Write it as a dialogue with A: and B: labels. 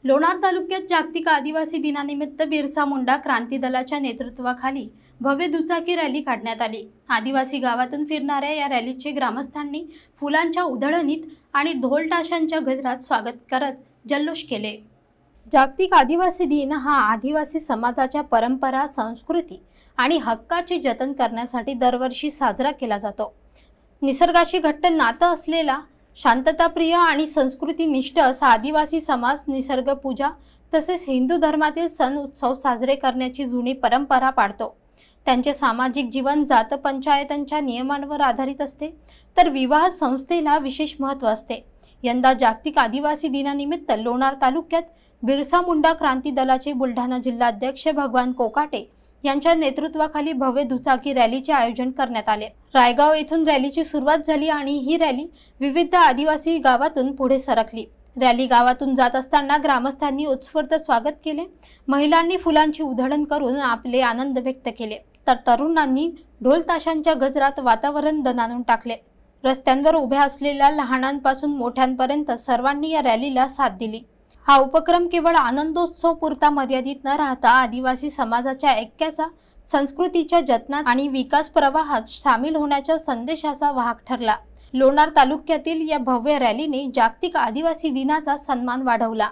A: लोणार तालुक्यात जागतिक आदिवासी दिनानिमित्त बिरसा मुंडा क्रांती दलाच्या नेतृत्वाखाली भव्य दुचाकी रॅली काढण्यात आली। आदिवासी गावातून फिरणाऱ्या या रॅलीचे ग्रामस्थांनी फुलांच्या उधळणीत आणि ढोल ताशांच्या गजरात स्वागत करत जल्लोष केले। जागतिक आदिवासी दिन हा आदिवासी समाजाच्या परंपरा, संस्कृती आणि हक्काचे जतन करण्यासाठी दरवर्षी साजरा केला जातो। निसर्गाशी घट्ट नातं असलेला, शांतताप्रिय आणि संस्कृतीनिष्ठ असा आदिवासी समाज निसर्ग पूजा तसेच हिंदू धर्मातील सण उत्सव साजरे करण्याची जुनी परंपरा पाळतो। त्यांचे सामाजिक जीवन जात पंचायतांच्या नियमांवर आधारित असते, तर विवाह संस्थेला विशेष महत्त्व असते। यंदा जागतिक आदिवासी दिनानिमित्त लोणार तालुक्यात बिरसा मुंडा क्रांती दलाचे बुलढाणा जिल्हाध्यक्ष भगवान कोकाटे यांच्या नेतृत्वाखाली भव्य दुचाकी रॅलीचे आयोजन करण्यात आले। रायगाव येथून रॅलीची सुरुवात झाली आणि ही रॅली विविध आदिवासी गावातून पुढे सरकली। रॅली गावातून जात असताना ग्रामस्थांनी उत्स्फूर्त स्वागत केले। महिलांनी फुलांची उधळण करून आपले आनंद व्यक्त केले, तर तरुणांनी ढोल ताशांच्या गजरात वातावरण दणाणून टाकले। रस्त्यांवर उभ्या असलेल्या लहानांपासून मोठ्यांपर्यंत सर्वांनी या रॅलीला साथ दिली। हा उपक्रम केवळ आनंदोत्सव पुरता मर्यादित न राहता आदिवासी समाजाच्या ऐक्याचा, संस्कृतीच्या जतनात आणि विकास प्रवाहात सामील होण्याच्या संदेशाचा वाहक ठरला। लोणार तालुक्यातील या भव्य रॅलीने जागतिक आदिवासी दिनाचा सन्मान वाढवला।